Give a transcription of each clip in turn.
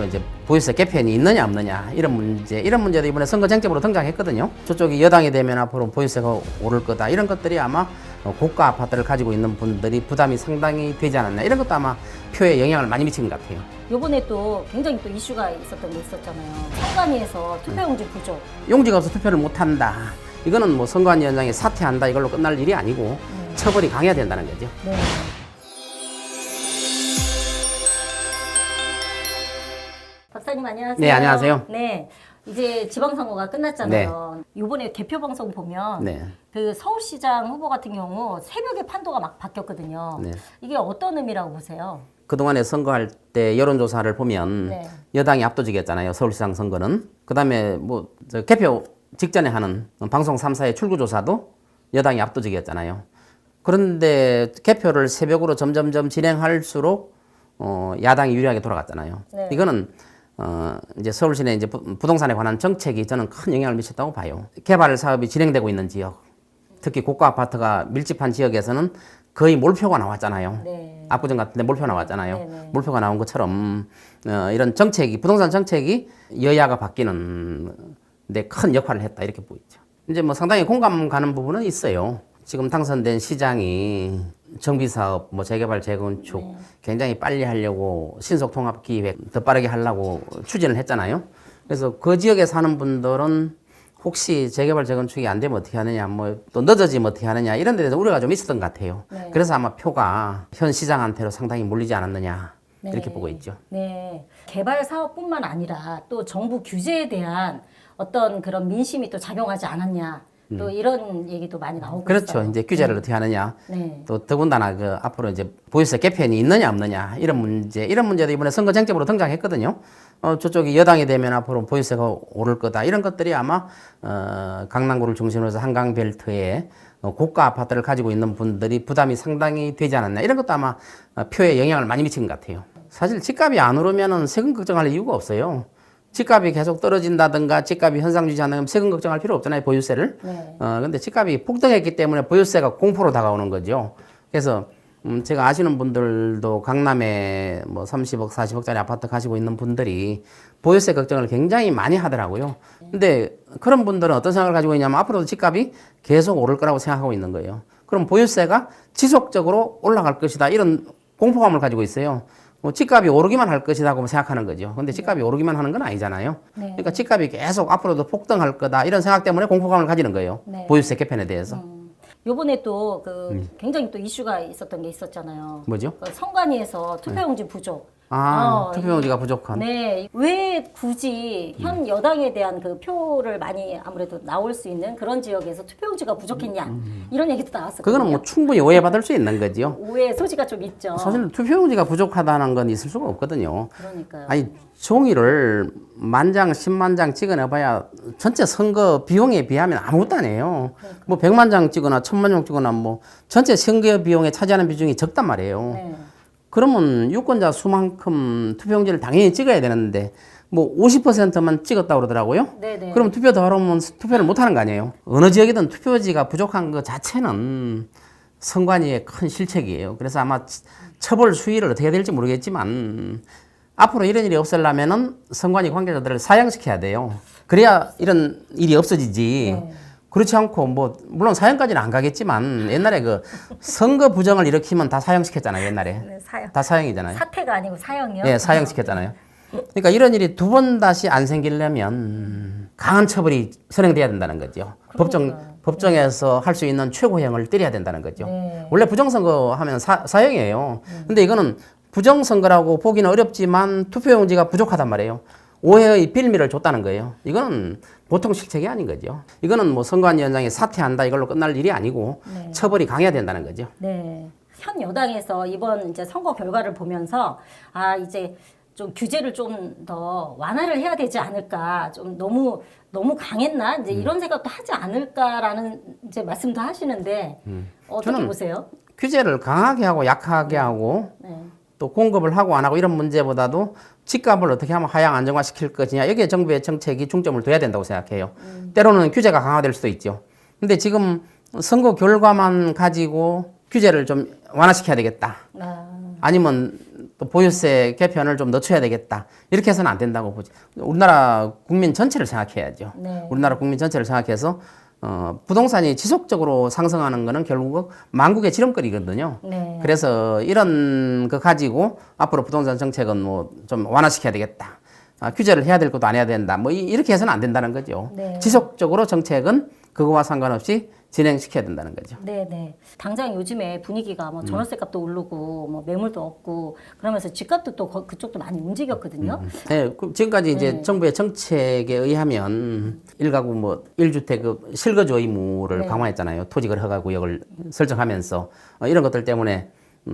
앞으로 이제 보유세 개편이 있느냐 없느냐 이런 문제도 이번에 선거 쟁점으로 등장했거든요. 저쪽이 여당이 되면 앞으로 보유세가 오를 거다 이런 것들이 아마 고가 아파트를 가지고 있는 분들이 부담이 상당히 되지 않았나 이런 것도 아마 표에 영향을 많이 미친 것 같아요. 요번에 또 굉장히 또 이슈가 있었던 게 있었잖아요. 선관위에서 투표용지 부족. 용지가 없어 투표를 못한다. 이거는 뭐 선관위원장이 사퇴한다 이걸로 끝날 일이 아니고 처벌이 강해야 된다는 거죠. 네. 박사님 안녕하세요. 네, 안녕하세요. 네. 이제 지방선거가 끝났잖아요. 요번에 개표 방송 보면 네. 그 서울시장 후보 같은 경우 새벽에 판도가 막 바뀌었거든요. 네. 이게 어떤 의미라고 보세요? 그동안에 선거할 때 여론조사를 보면 네. 여당이 압도적이었잖아요. 서울시장 선거는. 그다음에 뭐 저 개표 직전에 하는 방송 3사의 출구조사도 여당이 압도적이었잖아요. 그런데 개표를 새벽으로 점점점 진행할수록 야당이 유리하게 돌아갔잖아요. 네. 이거는 이제 서울시내 이제 부동산에 관한 정책이 저는 큰 영향을 미쳤다고 봐요. 개발 사업이 진행되고 있는 지역, 특히 고가 아파트가 밀집한 지역에서는 거의 몰표가 나왔잖아요. 네. 압구정 같은 데 몰표 나왔잖아요. 네네. 몰표가 나온 것처럼 이런 정책이 부동산 정책이 여야가 바뀌는 데 큰 역할을 했다 이렇게 보이죠. 이제 뭐 상당히 공감 가는 부분은 있어요. 지금 당선된 시장이 정비사업, 뭐 재개발, 재건축 굉장히 빨리 하려고 신속통합기획 더 빠르게 하려고 추진을 했잖아요. 그래서 그 지역에 사는 분들은 혹시 재개발, 재건축이 안 되면 어떻게 하느냐, 뭐 또 늦어지면 어떻게 하느냐 이런 데 대해서 우려가 좀 있었던 것 같아요. 네. 그래서 아마 표가 현 시장한테로 상당히 몰리지 않았느냐 이렇게 네. 보고 있죠. 네. 개발 사업뿐만 아니라 또 정부 규제에 대한 어떤 그런 민심이 또 작용하지 않았냐. 또 이런 얘기도 많이 나오고 그렇죠. 있어요. 이제 규제를 어떻게 하느냐. 네. 또 더군다나 그 앞으로 이제 보유세 개편이 있느냐 없느냐 이런 문제도 이번에 선거 쟁점으로 등장했거든요. 저쪽이 여당이 되면 앞으로 보유세가 오를 거다 이런 것들이 아마 강남구를 중심으로 해서 한강벨트에 고가 아파트를 가지고 있는 분들이 부담이 상당히 되지 않았나 이런 것도 아마 표에 영향을 많이 미친 것 같아요. 사실 집값이 안 오르면은 세금 걱정할 이유가 없어요. 집값이 계속 떨어진다든가 집값이 현상 유지하면 세금 걱정할 필요 없잖아요. 보유세를. 네. 근데 집값이 폭등했기 때문에 보유세가 공포로 다가오는 거죠. 그래서 제가 아시는 분들도 강남에 뭐 30억, 40억짜리 아파트 가지고 있는 분들이 보유세 걱정을 굉장히 많이 하더라고요. 근데 그런 분들은 어떤 생각을 가지고 있냐면 앞으로도 집값이 계속 오를 거라고 생각하고 있는 거예요. 그럼 보유세가 지속적으로 올라갈 것이다. 이런 공포감을 가지고 있어요. 뭐 집값이 오르기만 할 것이라고 생각하는 거죠. 근데 집값이 오르기만 하는 건 아니잖아요. 네. 그러니까 집값이 계속 앞으로도 폭등할 거다. 이런 생각 때문에 공포감을 가지는 거예요. 네. 보유세 개편에 대해서. 요번에 또 그 굉장히 또 이슈가 있었던 게 있었잖아요. 뭐죠? 그 선관위에서 투표용지 부족. 투표용지가 부족한. 네. 왜 굳이 현 여당에 대한 그 표를 많이 아무래도 나올 수 있는 그런 지역에서 투표용지가 부족했냐. 이런 얘기도 나왔었거든요. 그거는 뭐 충분히 오해받을 수 있는 거죠. 오해 소지가 좀 있죠. 사실 투표용지가 부족하다는 건 있을 수가 없거든요. 그러니까요. 아니, 종이를 10,000장, 100,000장 찍어내봐야 전체 선거 비용에 비하면 아무것도 아니에요. 뭐 100만 장 찍거나 1000만 장 찍거나 뭐 전체 선거 비용에 차지하는 비중이 적단 말이에요. 네. 그러면 유권자 수만큼 투표용지를 당연히 찍어야 되는데 뭐 50%만 찍었다고 그러더라고요. 네네. 그럼 투표 더 하면 투표를 못 하는 거 아니에요. 어느 지역이든 투표지가 부족한 것 자체는 선관위의 큰 실책이에요. 그래서 아마 처벌 수위를 어떻게 될지 모르겠지만 앞으로 이런 일이 없으려면은 선관위 관계자들을 사형시켜야 돼요. 그래야 이런 일이 없어지지. 네. 그렇지 않고 뭐 물론 사형까지는 안 가겠지만 옛날에 그 선거 부정을 일으키면 다 사형시켰잖아요. 옛날에 네, 사형. 다 사형이잖아요. 사태가 아니고 사형이요? 예, 사형시켰잖아요. 그러니까 이런 일이 두 번 다시 안 생기려면 강한 처벌이 선행돼야 된다는 거죠. 법정에서 할 수 있는 최고형을 때려야 된다는 거죠. 네. 원래 부정선거 하면 사형이에요. 근데 이거는 부정선거라고 보기는 어렵지만 투표용지가 부족하단 말이에요. 오해의 빌미를 줬다는 거예요. 이거는 보통 실책이 아닌 거죠. 이거는 뭐 선관위원장이 사퇴한다 이걸로 끝날 일이 아니고 네. 처벌이 강해야 된다는 거죠. 네. 현 여당에서 이번 이제 선거 결과를 보면서 이제 좀 규제를 좀 더 완화를 해야 되지 않을까, 좀 너무 강했나 이제 이런 생각도 하지 않을까라는 이제 말씀도 하시는데 어떻게 저는 보세요? 규제를 강하게 하고 약하게 하고 네. 또 공급을 하고 안 하고 이런 문제보다도 집값을 어떻게 하면 하향 안정화시킬 것이냐 여기에 정부의 정책이 중점을 둬야 된다고 생각해요. 때로는 규제가 강화될 수도 있죠. 근데 지금 선거 결과만 가지고 규제를 좀 완화시켜야 되겠다. 아니면 또 보유세 개편을 좀 늦춰야 되겠다. 이렇게 해서는 안 된다고 보지. 우리나라 국민 전체를 생각해야죠. 네. 우리나라 국민 전체를 생각해서 부동산이 지속적으로 상승하는 거는 결국 만국의 지름길이거든요. 네. 그래서 이런 거 가지고 앞으로 부동산 정책은 뭐 좀 완화시켜야 되겠다. 규제를 해야 될 것도 안 해야 된다. 뭐 이렇게 해서는 안 된다는 거죠. 네. 지속적으로 정책은 그거와 상관없이 진행시켜야 된다는 거죠. 네네. 당장 요즘에 분위기가 뭐 전월세 값도 오르고 뭐 매물도 없고 그러면서 집값도 또 그쪽도 많이 움직였거든요. 네, 지금까지 이제 네. 정부의 정책에 의하면 1가구 뭐 1주택 그 실거주 의무를 네. 강화했잖아요. 토지거래 허가 구역을 설정하면서 이런 것들 때문에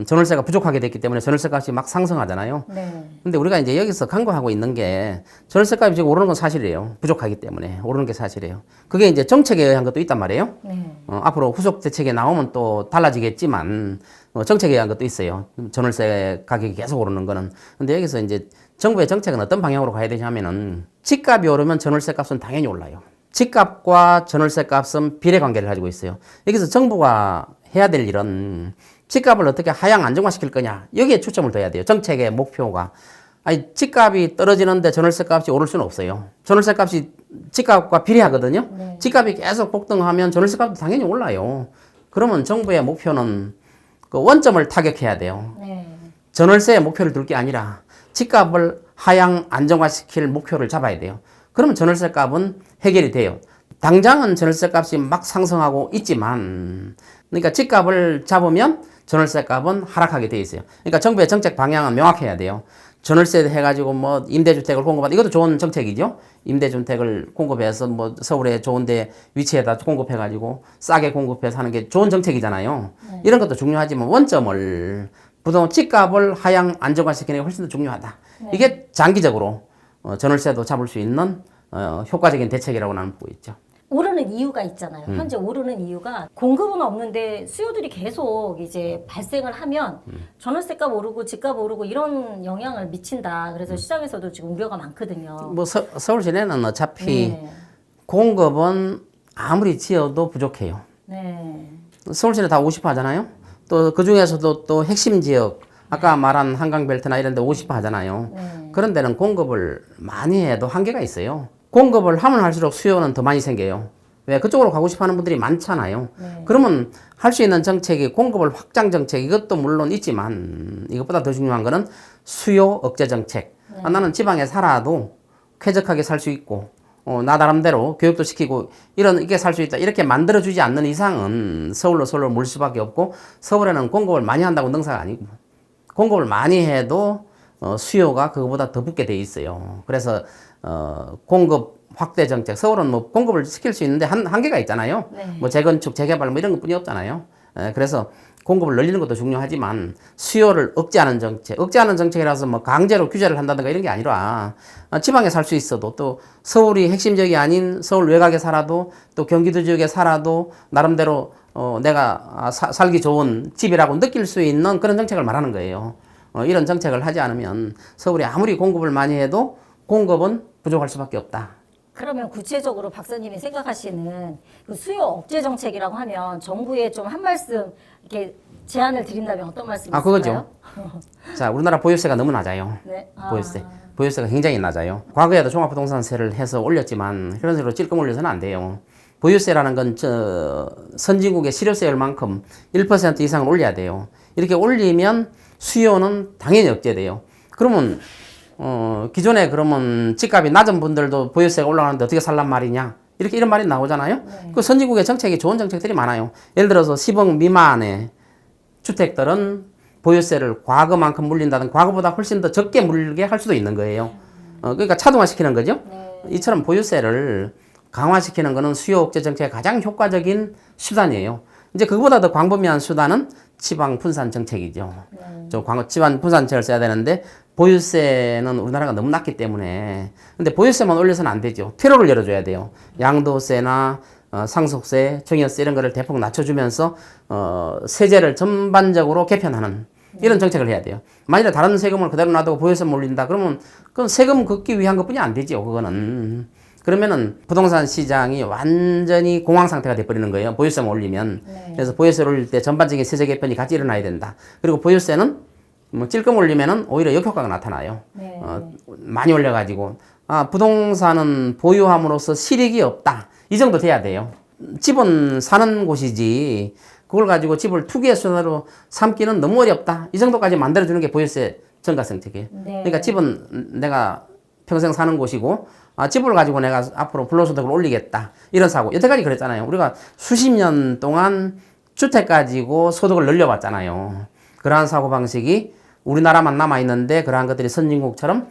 전월세가 부족하게 됐기 때문에 전월세 값이 막 상승하잖아요. 네. 근데 우리가 이제 여기서 강조하고 있는 게 전월세 값이 지금 오르는 건 사실이에요. 부족하기 때문에 오르는 게 사실이에요. 그게 이제 정책에 의한 것도 있단 말이에요. 네. 앞으로 후속 대책에 나오면 또 달라지겠지만 정책에 의한 것도 있어요. 전월세 가격이 계속 오르는 거는. 근데 여기서 이제 정부의 정책은 어떤 방향으로 가야 되냐면은 집값이 오르면 전월세 값은 당연히 올라요. 집값과 전월세 값은 비례 관계를 가지고 있어요. 여기서 정부가 해야 될 일은 집값을 어떻게 하향 안정화시킬 거냐. 여기에 초점을 둬야 돼요. 정책의 목표가. 아니, 집값이 떨어지는데 전월세 값이 오를 수는 없어요. 전월세 값이 집값과 비례하거든요. 네. 집값이 계속 폭등하면 전월세 값도 당연히 올라요. 그러면 정부의 목표는 그 원점을 타격해야 돼요. 네. 전월세의 목표를 둘 게 아니라 집값을 하향 안정화시킬 목표를 잡아야 돼요. 그러면 전월세 값은 해결이 돼요. 당장은 전월세 값이 막 상승하고 있지만, 그러니까 집값을 잡으면 전월세 값은 하락하게 돼 있어요. 그러니까 정부의 정책 방향은 명확해야 돼요. 전월세 해가지고 뭐 임대주택을 공급하다. 이것도 좋은 정책이죠. 임대주택을 공급해서 뭐 서울에 좋은데 위치에다 공급해가지고 싸게 공급해서 하는 게 좋은 정책이잖아요. 네. 이런 것도 중요하지만 원점을 부동산 집값을 하향 안정화시키는 게 훨씬 더 중요하다. 네. 이게 장기적으로 전월세도 잡을 수 있는 효과적인 대책이라고 나는 보고 있죠. 오르는 이유가 있잖아요. 현재 오르는 이유가 공급은 없는데 수요들이 계속 이제 발생을 하면 전월세값 오르고 집값 오르고 이런 영향을 미친다. 그래서 시장에서도 지금 우려가 많거든요. 뭐 서울 시내는 어차피 네. 공급은 아무리 지어도 부족해요. 네. 서울 시내 다 50% 하잖아요. 또 그 중에서도 또 핵심 지역 아까 말한 한강벨트나 이런 데 50% 하잖아요. 네. 그런 데는 공급을 많이 해도 한계가 있어요. 공급을 하면 할수록 수요는 더 많이 생겨요. 왜? 그쪽으로 가고 싶어 하는 분들이 많잖아요. 네. 그러면 할 수 있는 정책이 공급을 확장 정책, 이것도 물론 있지만 이것보다 더 중요한 거는 수요 억제 정책. 나는 지방에 살아도 쾌적하게 살 수 있고, 나 나름대로 교육도 시키고, 이게 살 수 있다. 이렇게 만들어주지 않는 이상은 서울로 몰 수밖에 없고, 서울에는 공급을 많이 한다고 능사가 아니고, 공급을 많이 해도 수요가 그거보다 더 붙게 돼 있어요. 그래서 공급 확대 정책. 서울은 뭐 공급을 시킬 수 있는데 한계가 있잖아요. 네. 뭐 재건축, 재개발 뭐 이런 것뿐이 없잖아요. 그래서 공급을 늘리는 것도 중요하지만 수요를 억제하는 정책. 억제하는 정책이라서 뭐 강제로 규제를 한다든가 이런 게 아니라 지방에 살 수 있어도 또 서울이 핵심 지역이 아닌 서울 외곽에 살아도 또 경기도 지역에 살아도 나름대로 내가 살기 좋은 집이라고 느낄 수 있는 그런 정책을 말하는 거예요. 이런 정책을 하지 않으면 서울이 아무리 공급을 많이 해도 공급은 부족할 수밖에 없다. 그러면 구체적으로 박사님이 생각하시는 그 수요 억제 정책이라고 하면 정부에 좀 한 말씀 이렇게 제안을 드린다면 어떤 말씀이 있을까요? 그거죠. 자, 우리나라 보유세가 너무 낮아요. 네. 보유세. 보유세가 굉장히 낮아요. 과거에도 종합부동산세를 해서 올렸지만 이런 식으로 찔끔 올려서는 안 돼요. 보유세라는 건 선진국의 실효세율만큼 1% 이상을 올려야 돼요. 이렇게 올리면 수요는 당연히 억제돼요. 그러면 기존에 그러면 집값이 낮은 분들도 보유세가 올라가는데 어떻게 살란 말이냐? 이런 말이 나오잖아요. 네. 그 선진국의 정책이 좋은 정책들이 많아요. 예를 들어서 10억 미만의 주택들은 보유세를 과거만큼 물린다든 과거보다 훨씬 더 적게 물게 할 수도 있는 거예요. 그러니까 차등화시키는 거죠. 네. 이처럼 보유세를 강화시키는 것은 수요 억제 정책의 가장 효과적인 수단이에요. 이제 그거보다 더 광범위한 수단은 지방 분산 정책이죠. 지방 분산 정책을 써야 되는데 보유세는 우리나라가 너무 낮기 때문에 근데 보유세만 올려서는 안 되죠. 퇴로를 열어줘야 돼요. 양도세나 상속세, 증여세 이런 거를 대폭 낮춰주면서 세제를 전반적으로 개편하는 이런 정책을 해야 돼요. 만일에 다른 세금을 그대로 놔두고 보유세만 올린다 그러면 그건 세금 걷기 위한 것뿐이 안 되죠. 그거는. 그러면은 부동산 시장이 완전히 공황 상태가 돼버리는 거예요. 보유세만 올리면. 네. 그래서 보유세를 올릴 때 전반적인 세제 개편이 같이 일어나야 된다. 그리고 보유세는 뭐 찔끔 올리면은 오히려 역효과가 나타나요. 네. 많이 올려가지고 부동산은 보유함으로써 실익이 없다. 이 정도 돼야 돼요. 집은 사는 곳이지 그걸 가지고 집을 투기의 수단으로 삼기는 너무 어렵다. 이 정도까지 만들어주는 게 보유세 전가정책이에요. 네. 그러니까 집은 내가 평생 사는 곳이고 집을 가지고 내가 앞으로 불로소득을 올리겠다. 이런 사고. 여태까지 그랬잖아요. 우리가 수십 년 동안 주택 가지고 소득을 늘려봤잖아요. 그러한 사고방식이 우리나라만 남아있는데 그러한 것들이 선진국처럼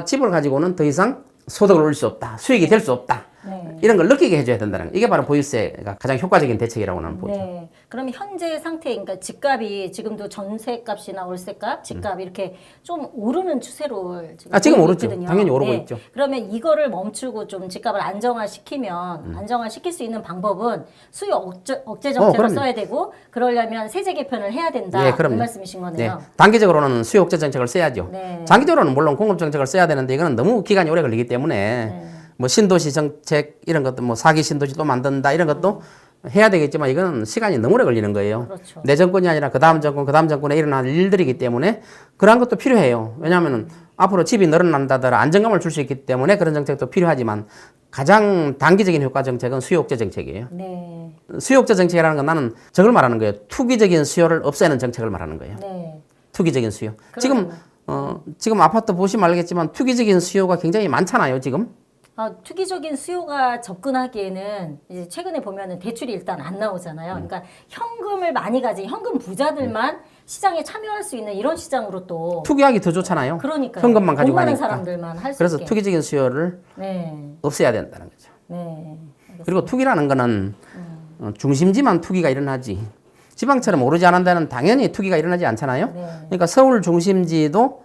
집을 가지고는 더 이상 소득을 올릴 수 없다. 수익이 될 수 없다. 네. 이런 걸 느끼게 해줘야 된다는 거. 이게 바로 보유세가 가장 효과적인 대책이라고 나는 보죠. 네. 그러면 현재 상태, 그러니까 집값이 지금도 전세값이나 월세값, 집값 이렇게 좀 오르는 추세로 지금 보이고 오르죠. 있거든요. 당연히 오르고 있죠. 그러면 이거를 멈추고 좀 집값을 안정화시킬 수 있는 방법은 수요 억제 정책을 그럼요. 써야 되고 그러려면 세제 개편을 해야 된다. 예, 이 그럼요. 말씀이신 거네요. 단기적으로는 수요 억제 정책을 써야죠. 네. 장기적으로는 물론 공급 정책을 써야 되는데 이거는 너무 기간이 오래 걸리기 때문에 뭐 신도시 정책 이런 것도 뭐 사기 신도시 또 만든다 이런 것도 해야 되겠지만 이거는 시간이 너무 오래 걸리는 거예요. 그렇죠. 내 정권이 아니라 그 다음 정권에 일어날 일들이기 때문에 그러한 것도 필요해요. 왜냐하면 앞으로 집이 늘어난다더라 안정감을 줄 수 있기 때문에 그런 정책도 필요하지만 가장 단기적인 효과 정책은 수요 억제 정책이에요. 네. 수요 억제 정책이라는 건 나는 저걸 말하는 거예요. 투기적인 수요를 없애는 정책을 말하는 거예요. 네. 투기적인 수요. 지금 아파트 보시면 알겠지만 투기적인 수요가 굉장히 많잖아요, 지금. 투기적인 수요가 접근하기에는 이제 최근에 보면은 대출이 일단 안 나오잖아요. 그러니까 현금을 많이 가진 현금 부자들만 시장에 참여할 수 있는 이런 시장으로 또 투기하기 더 좋잖아요. 그러니까 현금만 가지고 돈 많은 하니까. 사람들만 할 수 그래서 있게. 투기적인 수요를 네. 없애야 된다는 거죠. 네. 그리고 투기라는 거는 중심지만 투기가 일어나지. 지방처럼 오르지 않은 데는 당연히 투기가 일어나지 않잖아요. 네. 그러니까 서울 중심지도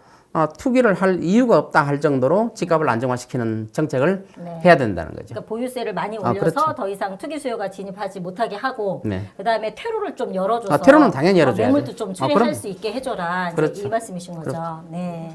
투기를 할 이유가 없다 할 정도로 집값을 안정화시키는 정책을 네. 해야 된다는 거죠. 그러니까 보유세를 많이 올려서 그렇죠. 더 이상 투기 수요가 진입하지 못하게 하고 네. 그다음에 퇴로를 좀 열어줘서 퇴로는 당연히 열어줘야죠. 매물도 좀 그럼. 추리할 수 있게 해줘라. 이제 그렇죠. 이 말씀이신 거죠. 네.